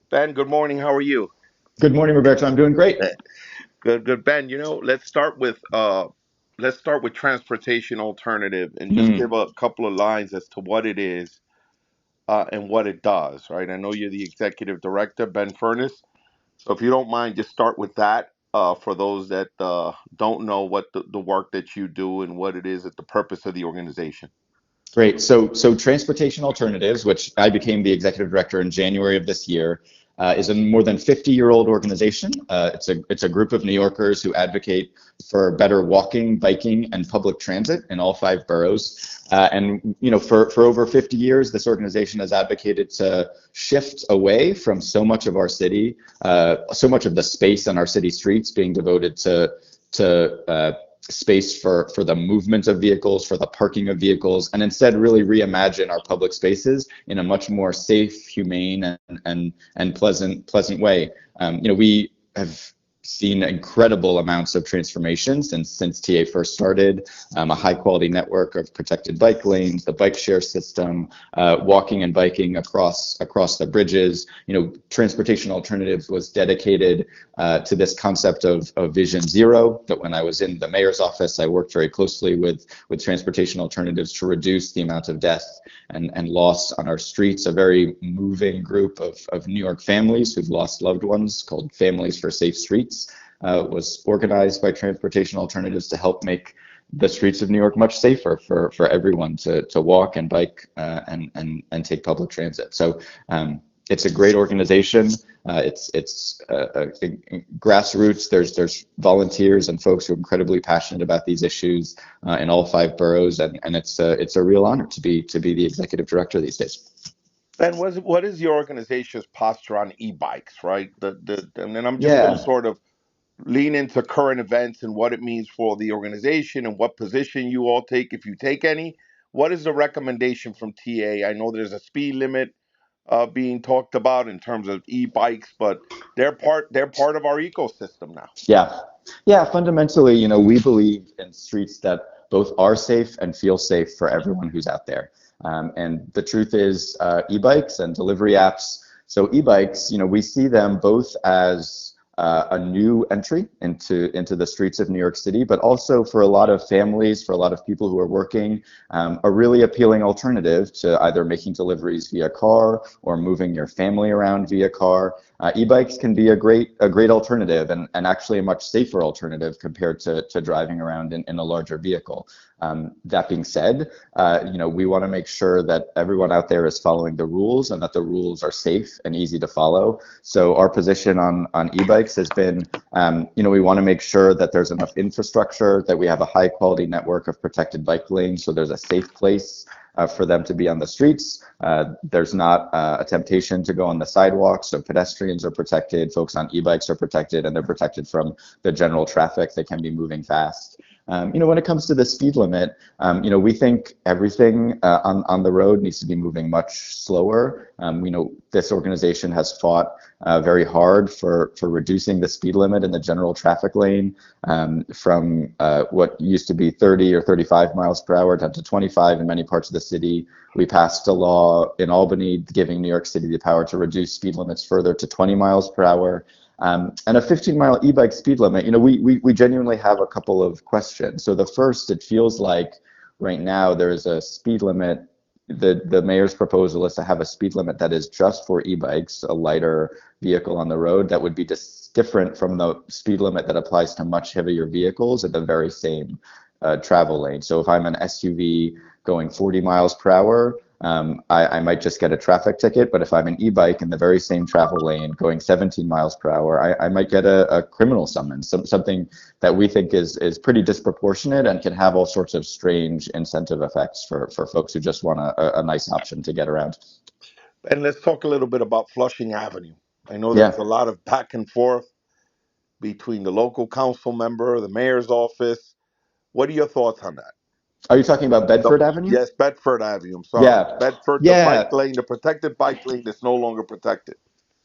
Ben, good morning. How are you? Good morning, Roberto. I'm doing great. Good, good. Ben, let's start with transportation alternative and just Mm, give a couple of lines as to what it is and what it does, right? I know you're the executive director, Ben Furnas. So if you don't mind, just start with that for those that don't know what the work that you do and what it is at the purpose of the organization. great. So Transportation Alternatives, which I became the executive director in January of this year, is a more than 50-year-old organization. It's a group of New Yorkers who advocate for better walking, biking, and public transit in all five boroughs. And for over 50 years, this organization has advocated to shift away from so much of our city, so much of the space on our city streets being devoted to space for the movement of vehicles, for the parking of vehicles, and instead really reimagine our public spaces in a much more safe, humane, and pleasant way. We have seen incredible amounts of transformation since TA first started. A high quality network of protected bike lanes, the bike share system, walking and biking across the bridges. Transportation Alternatives was dedicated to this concept of Vision Zero. That when I was in the mayor's office, I worked very closely with Transportation Alternatives to reduce the amount of death and loss on our streets. A very moving group of New York families who've lost loved ones, called Families for Safe Streets, was organized by Transportation Alternatives to help make the streets of New York much safer for everyone to walk and bike and take public transit. So it's a great organization. It's grassroots. There's volunteers and folks who are incredibly passionate about these issues in all five boroughs, and it's a real honor to be the executive director these days. Ben, what is your organization's posture on e-bikes, right? And then I'm just going to Yeah. sort of lean into current events and what it means for the organization and what position you all take, if you take any. What is the recommendation from TA? I know there's a speed limit being talked about in terms of e-bikes, but they're part of our ecosystem now. Yeah. Yeah. Fundamentally, we believe in streets that both are safe and feel safe for everyone who's out there. And the truth is, e-bikes and delivery apps. So e-bikes, we see them both as a new entry into the streets of New York City, but also for a lot of families, for a lot of people who are working, a really appealing alternative to either making deliveries via car or moving your family around via car. E-bikes can be a great alternative, and actually a much safer alternative compared to driving around in a larger vehicle. That being said, we want to make sure that everyone out there is following the rules and that the rules are safe and easy to follow. So our position on e-bikes has been, we want to make sure that there's enough infrastructure, that we have a high quality network of protected bike lanes, so there's a safe place for them to be on the streets. There's not a temptation to go on the sidewalks, so pedestrians are protected, folks on e-bikes are protected, and they're protected from the general traffic that can be moving fast. When it comes to the speed limit, we think everything on the road needs to be moving much slower. This organization has fought very hard for reducing the speed limit in the general traffic lane from what used to be 30 or 35 miles per hour down to 25 in many parts of the city. We passed a law in Albany giving New York City the power to reduce speed limits further to 20 miles per hour. And a 15-mile e-bike speed limit, we genuinely have a couple of questions. So the first, it feels like right now there is a speed limit. The mayor's proposal is to have a speed limit that is just for e-bikes, a lighter vehicle on the road that would be different from the speed limit that applies to much heavier vehicles at the very same travel lane. So if I'm an SUV going 40 miles per hour, I might just get a traffic ticket, but if I'm an e-bike in the very same travel lane going 17 miles per hour, I might get a criminal summons, something that we think is pretty disproportionate and can have all sorts of strange incentive effects for folks who just want a nice option to get around. And let's talk a little bit about Flushing Avenue. I know Yeah. there's a lot of back and forth between the local council member, the mayor's office. What are your thoughts on that? Are you talking about The, Bedford Avenue? yes, Bedford Avenue. I'm sorry. Yeah. Bedford, the bike Yeah. lane, the protected bike lane that's no longer protected.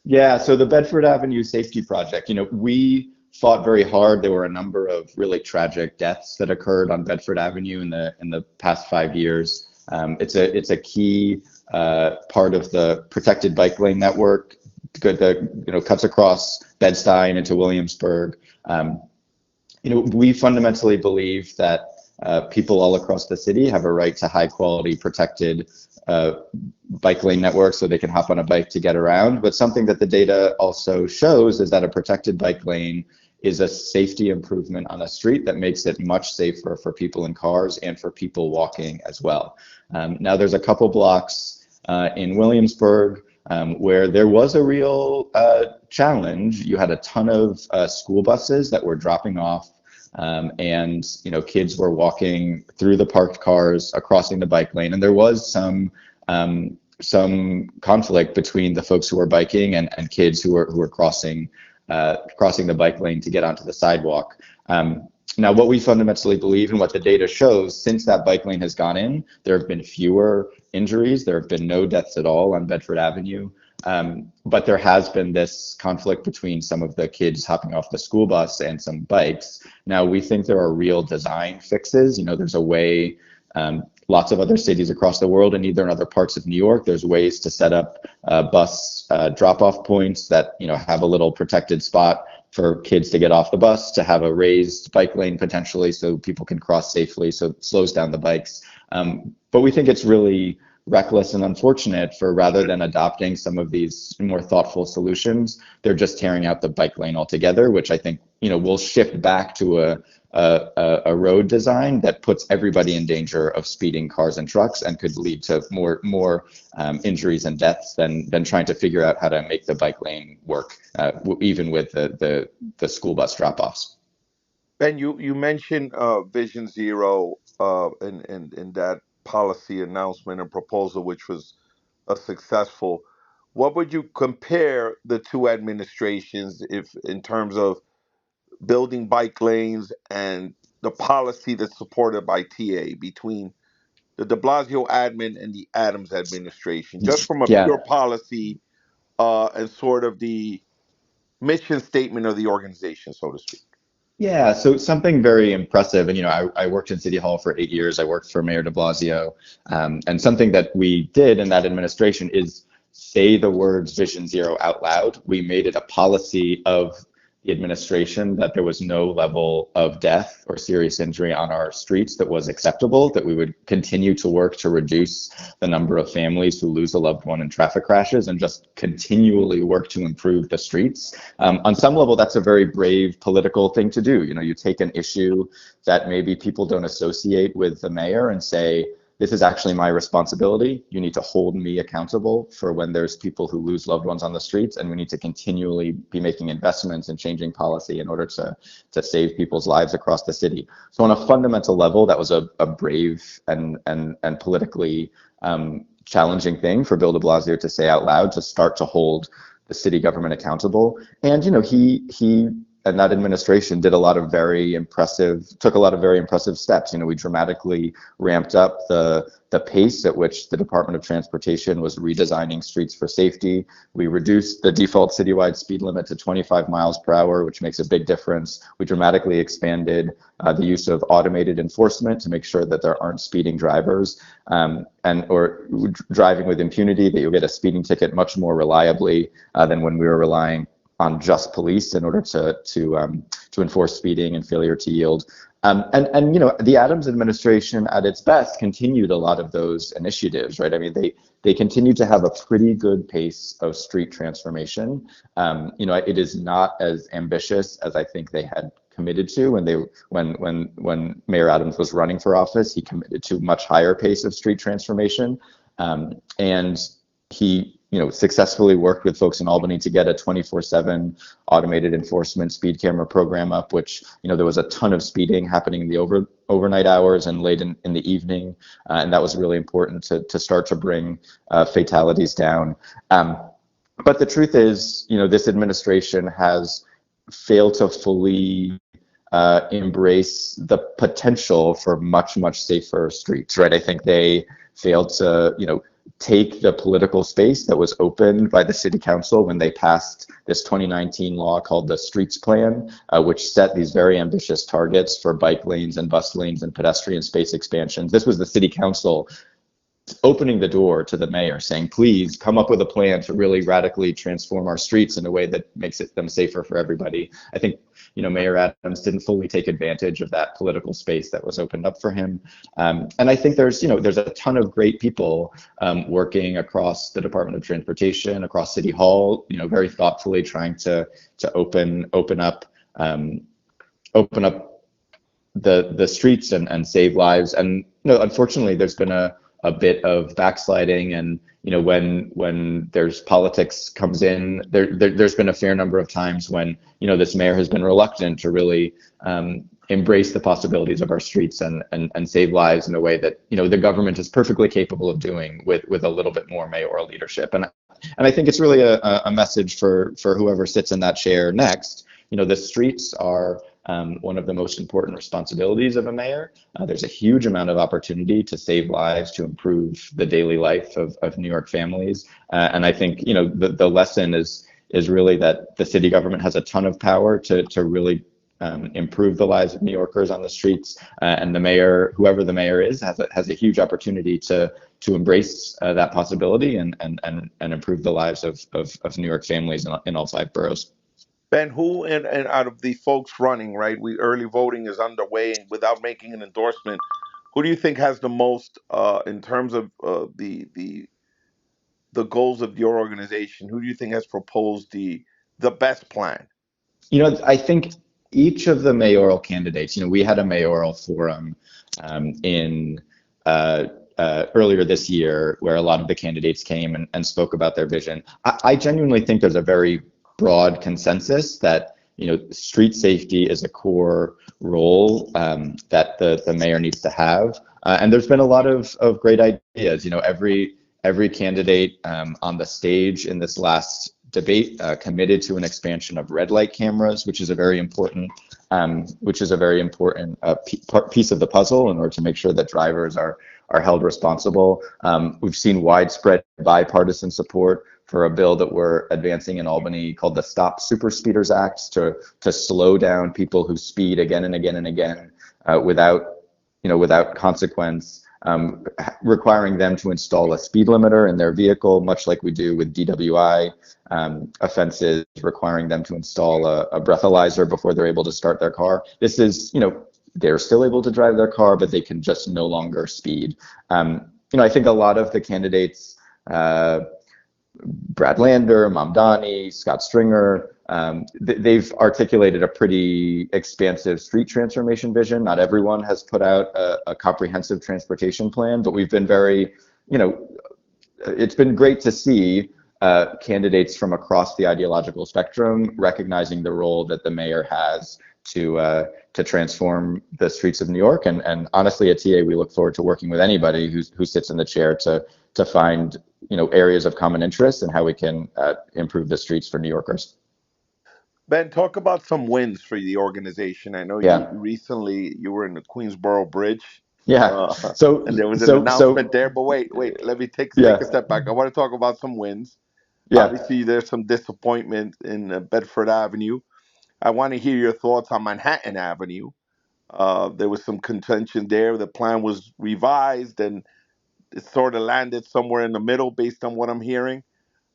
Yeah, so the Bedford Avenue Safety Project, we fought very hard. There were a number of really tragic deaths that occurred on Bedford Avenue in the past 5 years. It's a key part of the protected bike lane network. cuts across Bed-Stuy into Williamsburg. We fundamentally believe that people all across the city have a right to high quality protected bike lane network so they can hop on a bike to get around. But something that the data also shows is that a protected bike lane is a safety improvement on a street that makes it much safer for people in cars and for people walking as well. Now there's a couple blocks in Williamsburg where there was a real challenge. You had a ton of school buses that were dropping off and kids were walking through the parked cars, crossing the bike lane, and there was some conflict between the folks who were biking and kids who were crossing the bike lane to get onto the sidewalk. Now, what we fundamentally believe and what the data shows, since that bike lane has gone in, there have been fewer injuries. There have been no deaths at all on Bedford Avenue. But there has been this conflict between some of the kids hopping off the school bus and some bikes. Now, we think there are real design fixes. There's a way, lots of other cities across the world and even in other parts of New York, there's ways to set up bus drop-off points that, have a little protected spot for kids to get off the bus, to have a raised bike lane potentially so people can cross safely, so it slows down the bikes. But we think it's really reckless and unfortunate for, rather than adopting some of these more thoughtful solutions, they're just tearing out the bike lane altogether, which I think, will shift back to a road design that puts everybody in danger of speeding cars and trucks and could lead to more injuries and deaths than trying to figure out how to make the bike lane work, even with the school bus drop-offs. Ben, you mentioned Vision Zero in that policy announcement and proposal, which was successful. What would you compare the two administrations if in terms of building bike lanes and the policy that's supported by TA between the de Blasio admin and the Adams administration, just from a Yeah. pure policy and sort of the mission statement of the organization, so to speak? Yeah, so something very impressive, and I worked in City Hall for 8 years. I worked for Mayor de Blasio, and something that we did in that administration is say the words Vision Zero out loud. We made it a policy of the administration that there was no level of death or serious injury on our streets that was acceptable, that we would continue to work to reduce the number of families who lose a loved one in traffic crashes and just continually work to improve the streets. On some level, that's a very brave political thing to do. You take an issue that maybe people don't associate with the mayor and say, this is actually my responsibility. You need to hold me accountable for when there's people who lose loved ones on the streets, and we need to continually be making investments and changing policy in order to save people's lives across the city. So on a fundamental level, that was a brave and politically challenging thing for Bill de Blasio to say out loud, to start to hold the city government accountable. And he and that administration took a lot of very impressive steps. We dramatically ramped up the pace at which the Department of Transportation was redesigning streets for safety. We reduced the default citywide speed limit to 25 miles per hour, which makes a big difference. We dramatically expanded the use of automated enforcement to make sure that there aren't speeding drivers or driving with impunity, that you'll get a speeding ticket much more reliably than when we were relying on just police in order to enforce speeding and failure to yield. The Adams administration at its best continued a lot of those initiatives, right? I mean, they continue to have a pretty good pace of street transformation. It is not as ambitious as I think they had committed to when Mayor Adams was running for office. He committed to a much higher pace of street transformation, and he successfully worked with folks in Albany to get a 24/7 automated enforcement speed camera program up, which, there was a ton of speeding happening in the overnight hours and late in the evening. And that was really important to start to bring fatalities down. But the truth is, this administration has failed to fully embrace the potential for much, much safer streets, right? I think they failed to, take the political space that was opened by the city council when they passed this 2019 law called the Streets Plan, which set these very ambitious targets for bike lanes and bus lanes and pedestrian space expansions. This was the city council opening the door to the mayor, saying, please come up with a plan to really radically transform our streets in a way that makes them safer for everybody. I think, Mayor Adams didn't fully take advantage of that political space that was opened up for him. And I think there's a ton of great people working across the Department of Transportation, across City Hall, very thoughtfully trying to open up the streets and save lives. And unfortunately, there's been a bit of backsliding, and when there's politics comes in, there's been a fair number of times when this mayor has been reluctant to really embrace the possibilities of our streets and save lives in a way that the government is perfectly capable of doing with a little bit more mayoral leadership. And I think it's really a message for whoever sits in that chair next. The streets are one of the most important responsibilities of a mayor. There's a huge amount of opportunity to save lives, to improve the daily life of New York families. And I think, the lesson is really that the city government has a ton of power to really improve the lives of New Yorkers on the streets. And the mayor, whoever the mayor is, has a huge opportunity to embrace that possibility and improve the lives of New York families in all 5 boroughs. Ben, who and out of the folks running, right? Early voting is underway, and without making an endorsement, who do you think has the most in terms of the goals of your organization? Who do you think has proposed the best plan? I think each of the mayoral candidates. We had a mayoral forum in earlier this year where a lot of the candidates came and spoke about their vision. I genuinely think there's a very broad consensus that street safety is a core role that the mayor needs to have, and there's been a lot of great ideas. Every candidate on the stage in this last debate committed to an expansion of red light cameras, which is a very important piece of the puzzle in order to make sure that drivers are held responsible. We've seen widespread bipartisan support for a bill that we're advancing in Albany called the Stop Super Speeders Act to slow down people who speed again and again and again without consequence, requiring them to install a speed limiter in their vehicle, much like we do with DWI offenses, requiring them to install a breathalyzer before they're able to start their car. This is, they're still able to drive their car, but they can just no longer speed. I think a lot of the candidates, Brad Lander, Mamdani, Scott Stringer, they've articulated a pretty expansive street transformation vision. Not everyone has put out a comprehensive transportation plan, but we've been very, it's been great to see candidates from across the ideological spectrum recognizing the role that the mayor has to transform the streets of New York. And honestly, at TA, we look forward to working with anybody who sits in the chair to find areas of common interest and how we can improve the streets for New Yorkers. Ben, talk about some wins for the organization. I know you recently were in the Queensboro Bridge. Yeah. And there was an announcement there. But wait, let me take a step back. I want to talk about some wins. Yeah. Obviously, there's some disappointment in Bedford Avenue. I want to hear your thoughts on Manhattan Avenue. There was some contention there. The plan was revised and it sort of landed somewhere in the middle based on what I'm hearing.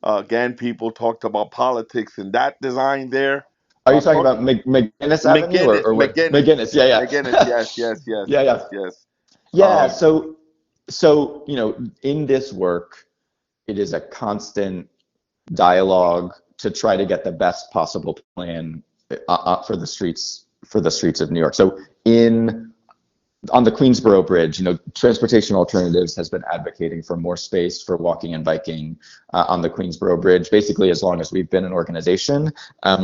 Again, people talked about politics in that design there. Are you talking about McGinnis Avenue or what? McGinnis, yeah. McGinnis, yes. Yeah, so in this work, it is a constant dialogue to try to get the best possible plan for the streets of New York. So on the Queensboro Bridge, Transportation Alternatives has been advocating for more space for walking and biking on the Queensboro Bridge, basically as long as we've been an organization.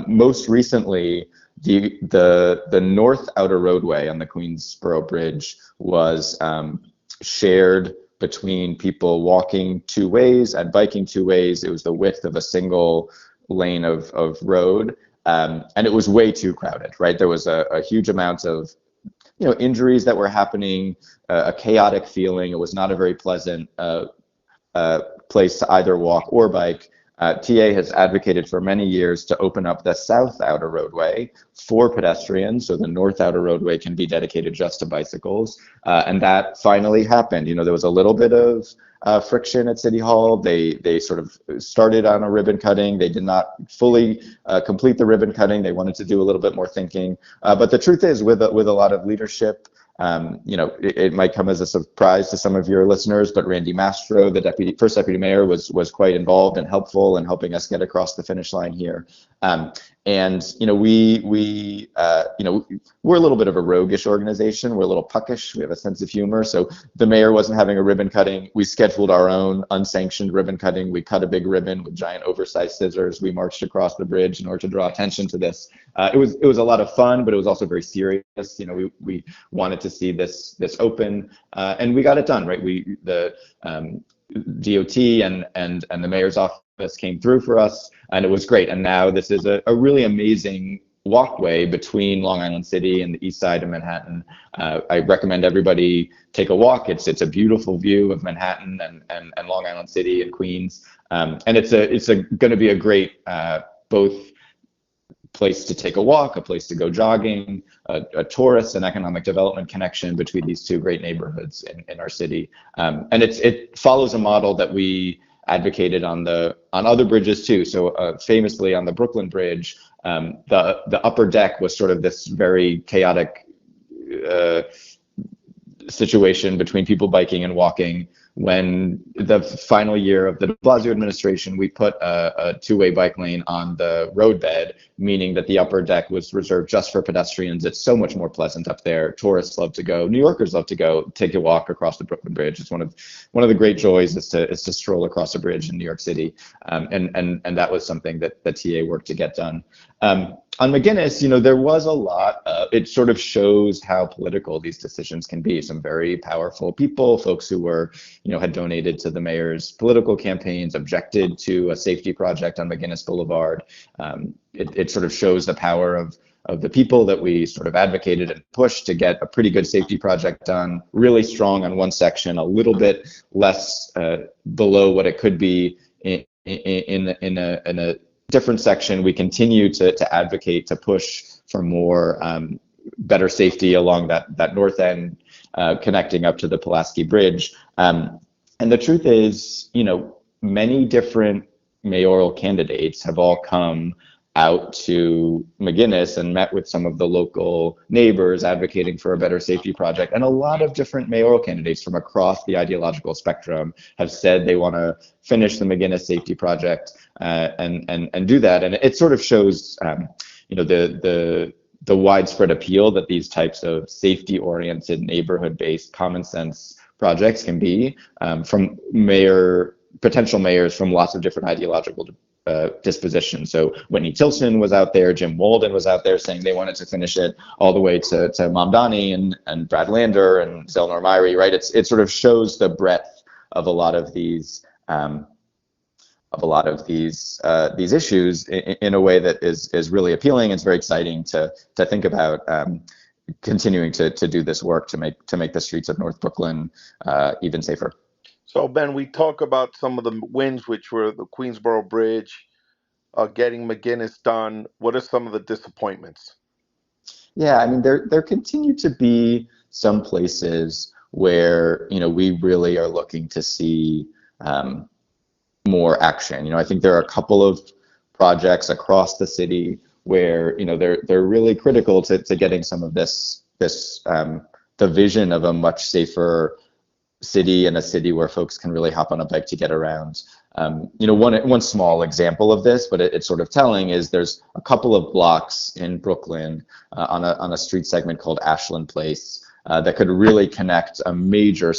Most recently, the north outer roadway on the Queensboro Bridge was shared between people walking 2 ways and biking 2 ways. It was the width of a single lane of road, and it was way too crowded, right? There was a huge amount of injuries that were happening, a chaotic feeling. It was not a very pleasant place to either walk or bike. TA has advocated for many years to open up the south outer roadway for pedestrians, so the north outer roadway can be dedicated just to bicycles. And that finally happened. You know, there was a little bit of friction at City Hall. They sort of started on a ribbon cutting. They did not fully complete the ribbon cutting. They wanted to do a little bit more thinking. But the truth is, with a lot of leadership, you know, it might come as a surprise to some of your listeners, but Randy Mastro, the first deputy mayor, was quite involved and helpful in helping us get across the finish line here. And you know, you know, we're a little bit of a roguish organization. We're a little puckish. We have a sense of humor. So the mayor wasn't having a ribbon cutting. We scheduled our own unsanctioned ribbon cutting. We cut a big ribbon with giant oversized scissors. We marched across the bridge in order to draw attention to this. It was a lot of fun, but it was also very serious. You know, we wanted to see this open, and we got it done, right? The DOT and the mayor's office came through for us, and it was great. And now this is a really amazing walkway between Long Island City and the east side of Manhattan. I recommend everybody take a walk. It's a beautiful view of Manhattan and Long Island City and Queens, and it's going to be a great both place to take a walk, a place to go jogging, a tourist and economic development connection between these two great neighborhoods in our city. And it follows a model that we advocated on other bridges too. So famously on the Brooklyn Bridge, the upper deck was sort of this very chaotic situation between people biking and walking. When the final year of the de Blasio administration, we put a two-way bike lane on the roadbed, meaning that the upper deck was reserved just for pedestrians. It's so much more pleasant up there. Tourists love to go. New Yorkers love to go take a walk across the Brooklyn Bridge. It's one of the great joys is to stroll across a bridge in New York City, and that was something that the TA worked to get done. On McGuinness, you know, there was a lot. It sort of shows how political these decisions can be. Some very powerful people, folks who were, you know, had donated to the mayor's political campaigns, objected to a safety project on McGuinness Boulevard. It sort of shows the power of the people that we sort of advocated and pushed to get a pretty good safety project done. Really strong on one section, a little bit less below what it could be in a different section. We continue to advocate to push for more better safety along that north end connecting up to the Pulaski Bridge. And the truth is, you know, many different mayoral candidates have all come out to McGuinness and met with some of the local neighbors advocating for a better safety project. And a lot of different mayoral candidates from across the ideological spectrum have said they want to finish the McGuinness safety project and do that. And it sort of shows, you know, the widespread appeal that these types of safety-oriented, neighborhood-based, common sense projects can be from potential mayors from lots of different ideological disposition. So Whitney Tilson was out there, Jim Walden was out there saying they wanted to finish it, all the way to Mamdani and Brad Lander and Zelnor Myrie, right? It sort of shows the breadth of a lot of these issues in a way that is really appealing. It's very exciting to think about continuing to do this work to make the streets of North Brooklyn even safer. So, Ben, we talk about some of the wins, which were the Queensboro Bridge, getting McGuinness done. What are some of the disappointments? Yeah, I mean, there continue to be some places where, you know, we really are looking to see more action. You know, I think there are a couple of projects across the city where, you know, they're really critical to getting some of this the vision of a much safer city and a city where folks can really hop on a bike to get around. You know, one small example of this, but it's sort of telling, is there's a couple of blocks in Brooklyn on a street segment called Ashland Place that could really connect a major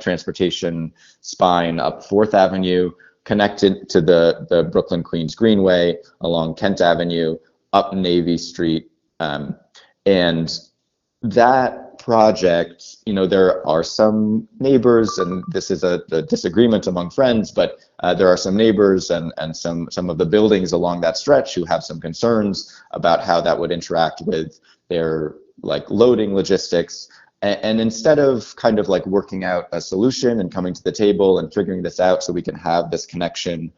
transportation spine up 4th Avenue, connected to the Brooklyn Queens Greenway, along Kent Avenue, up Navy Street. And that project, you know, there are some neighbors, and this is a disagreement among friends, but there are some neighbors and some of the buildings along that stretch who have some concerns about how that would interact with their like loading logistics. And instead of kind of like working out a solution and coming to the table and figuring this out so we can have this connection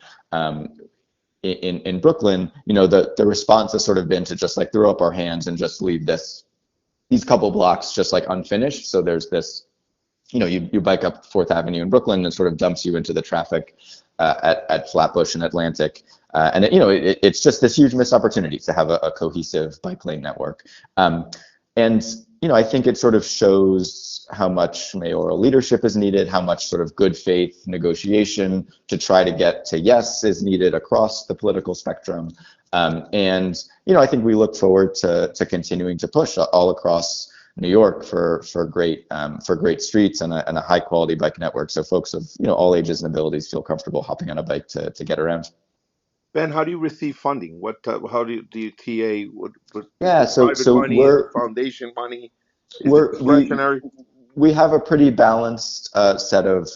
in Brooklyn, the response has sort of been to just like throw up our hands and just leave these couple blocks just like unfinished. So there's this, you bike up 4th Avenue in Brooklyn and it sort of dumps you into the traffic at Flatbush and Atlantic. And it's just this huge missed opportunity to have a cohesive bike lane network. And I think it sort of shows how much mayoral leadership is needed, how much sort of good faith negotiation to try to get to yes is needed across the political spectrum. And I think we look forward to continuing to push all across New York for great streets and a high quality bike network, so folks of all ages and abilities feel comfortable hopping on a bike to get around. Ben, how do you receive funding? How do you TA? Yeah, so money, we're foundation money? Is it we're discretionary? we have a pretty balanced set of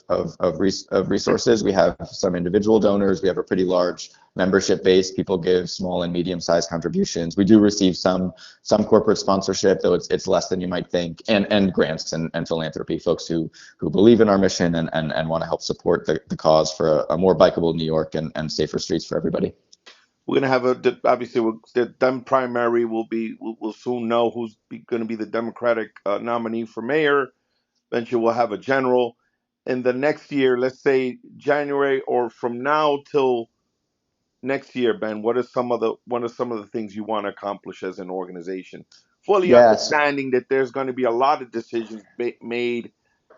resources. We have some individual donors. We have a pretty large membership base. People give small and medium-sized contributions. We do receive some corporate sponsorship, though it's less than you might think, and grants and philanthropy, folks who believe in our mission and want to help support the cause for a more bikeable New York and safer streets for everybody. We're gonna have obviously the Dem primary we'll soon know who's going to be the Democratic nominee for mayor. Eventually, we'll have a general. In the next year, let's say January or from now till next year, Ben, what are some of the things you want to accomplish as an organization? Fully Yes. understanding that there's going to be a lot of decisions made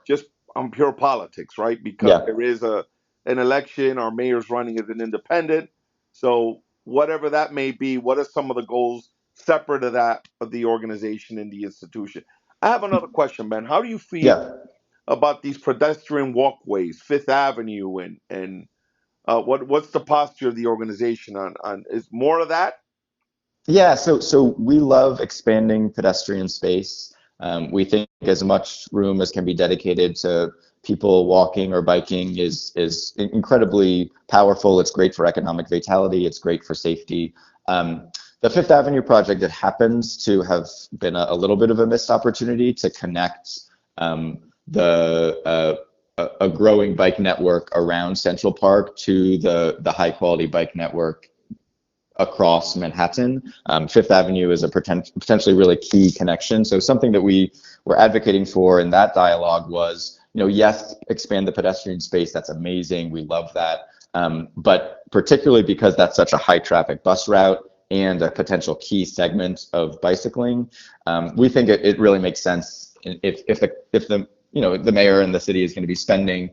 just on pure politics, right? Because there is an election, our mayor's running as an independent. So whatever that may be, what are some of the goals separate of that of the organization and the institution? I have another question, Ben. How do you feel about these pedestrian walkways, Fifth Avenue, and what's the posture of the organization on is more of that? Yeah, so we love expanding pedestrian space. We think as much room as can be dedicated to people walking or biking is incredibly powerful. It's great for economic vitality. It's great for safety. The Fifth Avenue project, it happens to have been a little bit of a missed opportunity to connect a growing bike network around Central Park to the high quality bike network across Manhattan. Fifth Avenue is a potentially really key connection. So something that we were advocating for in that dialogue was, yes, expand the pedestrian space. That's amazing. We love that. But particularly because that's such a high traffic bus route and a potential key segment of bicycling, we think it really makes sense if the mayor and the city is going to be spending,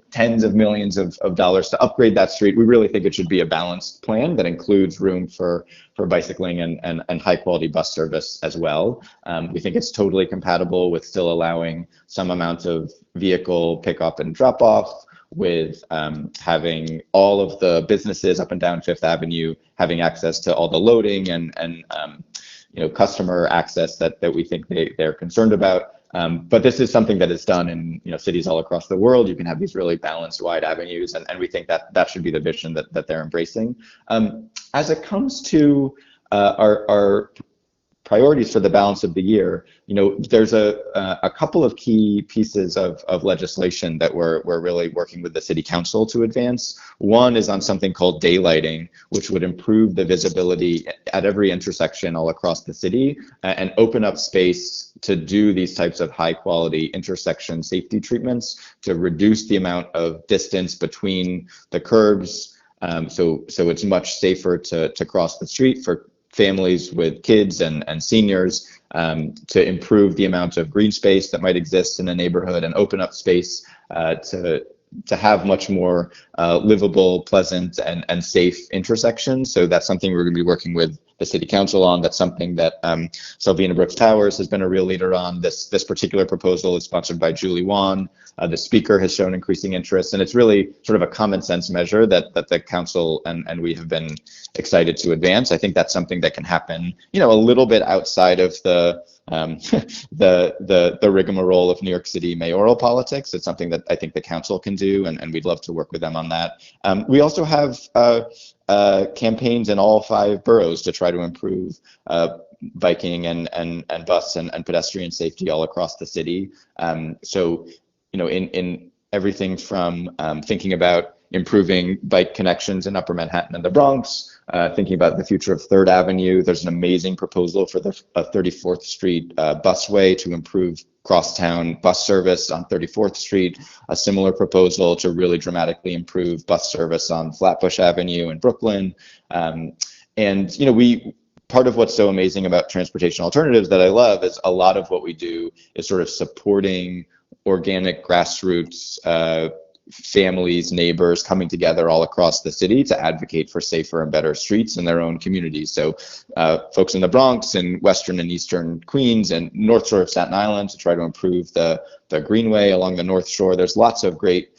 tens of millions of dollars to upgrade that street. We really think it should be a balanced plan that includes room for bicycling and high quality bus service as well. We think it's totally compatible with still allowing some amount of vehicle pickup and drop off, with having all of the businesses up and down Fifth Avenue having access to all the loading and customer access that we think they're concerned about. But this is something that is done in cities all across the world. You can have these really balanced wide avenues, and we think that should be the vision that they're embracing. As it comes to our priorities for the balance of the year, there's a couple of key pieces of legislation that we're really working with the city council to advance. One is on something called daylighting, which would improve the visibility at every intersection all across the city and open up space to do these types of high quality intersection safety treatments to reduce the amount of distance between the curbs. So it's much safer to cross the street for families with kids and seniors, to improve the amount of green space that might exist in a neighborhood and open up space to have much more livable, pleasant, and safe intersections. So that's something we're going to be working with the city council on. That's something that Selvena Brooks Towers has been a real leader on. This particular proposal is sponsored by Julie Wan. The speaker has shown increasing interest, and it's really sort of a common sense measure that the council and we have been excited to advance. I think that's something that can happen, a little bit outside of the rigmarole of New York City mayoral politics. It's something that I think the council can do, and we'd love to work with them on that. We also have campaigns in all 5 boroughs to try to improve biking and bus and pedestrian safety all across the city. So, in everything from thinking about improving bike connections in Upper Manhattan and the Bronx, thinking about the future of 3rd Avenue. There's an amazing proposal for the 34th Street busway to improve crosstown bus service on 34th Street, a similar proposal to really dramatically improve bus service on Flatbush Avenue in Brooklyn. And, part of what's so amazing about transportation alternatives that I love is a lot of what we do is sort of supporting organic grassroots families, neighbors coming together all across the city to advocate for safer and better streets in their own communities. So folks in the Bronx and Western and Eastern Queens and North Shore of Staten Island to try to improve the Greenway along the North Shore. There's lots of great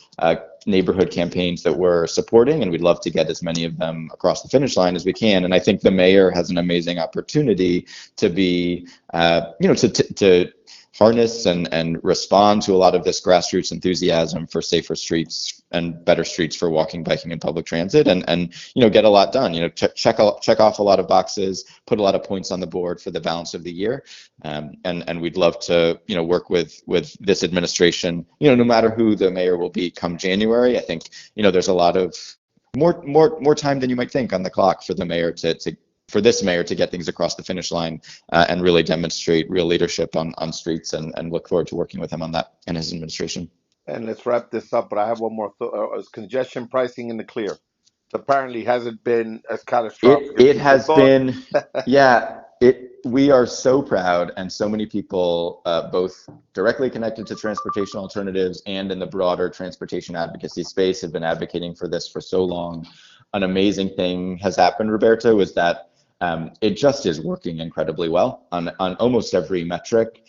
neighborhood campaigns that we're supporting, and we'd love to get as many of them across the finish line as we can. And I think the mayor has an amazing opportunity to be, to harness and respond to a lot of this grassroots enthusiasm for safer streets and better streets for walking, biking, and public transit, and get a lot done. Check off a lot of boxes, put a lot of points on the board for the balance of the year, and we'd love to work with this administration. No matter who the mayor will be come January, I think there's a lot of more time than you might think on the clock for the mayor for this mayor to get things across the finish line and really demonstrate real leadership on streets, and look forward to working with him on that and his administration. And let's wrap this up, but I have one more is congestion pricing in the clear. Apparently hasn't been as catastrophic as It people has thought. been, yeah. We are so proud, and so many people, both directly connected to transportation alternatives and in the broader transportation advocacy space, have been advocating for this for so long. An amazing thing has happened, Roberto, is that it just is working incredibly well on almost every metric.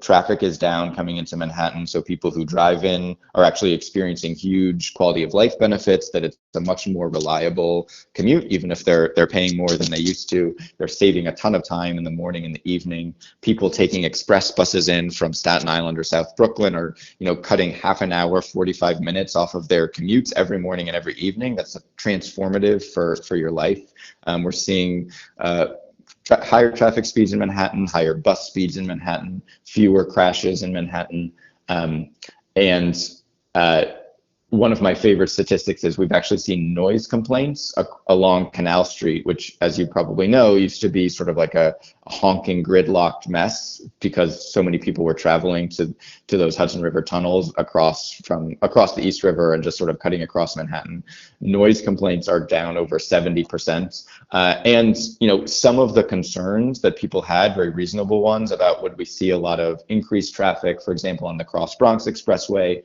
Traffic is down coming into Manhattan, so people who drive in are actually experiencing huge quality of life benefits, that it's a much more reliable commute, even if they're paying more than they used to. They're saving a ton of time in the morning and the evening. People taking express buses in from Staten Island or South Brooklyn are, cutting half an hour, 45 minutes off of their commutes every morning and every evening. That's transformative for your life. We're seeing higher traffic speeds in Manhattan, higher bus speeds in Manhattan, fewer crashes in Manhattan. And one of my favorite statistics is we've actually seen noise complaints along Canal Street, which, as you probably know, used to be sort of like a honking, gridlocked mess because so many people were traveling to those Hudson River tunnels across the East River and just sort of cutting across Manhattan. Noise complaints are down over 70%. And some of the concerns that people had, very reasonable ones, about would we see a lot of increased traffic, for example, on the Cross Bronx Expressway,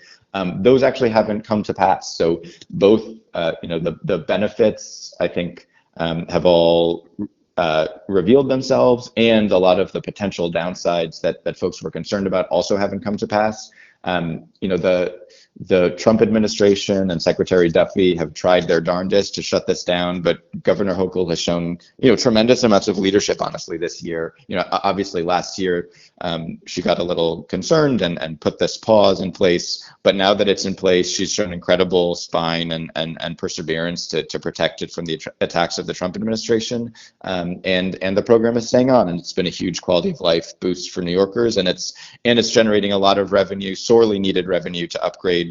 those actually haven't come to pass. So both, the benefits, I think, have all revealed themselves, and a lot of the potential downsides that folks were concerned about also haven't come to pass. The Trump administration and Secretary Duffy have tried their darndest to shut this down, but Governor Hochul has shown, tremendous amounts of leadership, honestly, this year. Obviously last year, she got a little concerned and put this pause in place, but now that it's in place, she's shown incredible spine and perseverance to protect it from the attacks of the Trump administration. And the program is staying on, and it's been a huge quality of life boost for New Yorkers, and it's generating a lot of revenue, sorely needed revenue, to upgrade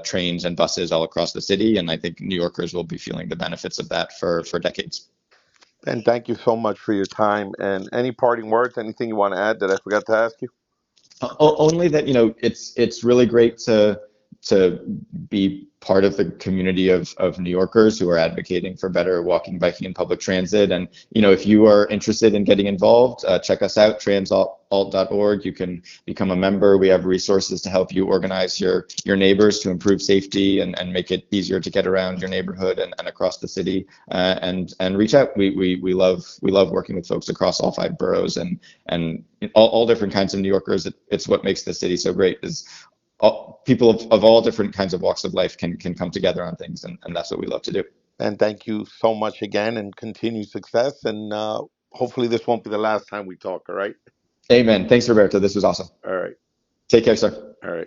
trains and buses all across the city. And I think New Yorkers will be feeling the benefits of that for decades. And thank you so much for your time. And any parting words, anything you want to add that I forgot to ask you? Only that, it's really great to be part of the community of New Yorkers who are advocating for better walking, biking, and public transit. And if you are interested in getting involved, check us out, transalt.org. You can become a member. We have resources to help you organize your neighbors to improve safety and make it easier to get around your neighborhood and across the city. And reach out. We love working with folks across all 5 boroughs and all different kinds of New Yorkers. It's what makes the city so great, is people of all different kinds of walks of life can come together on things, and that's what we love to do. And thank you so much again, and continued success. And hopefully this won't be the last time we talk, all right? Amen. Thanks, Roberto. This was awesome. All right. Take care, sir. All right.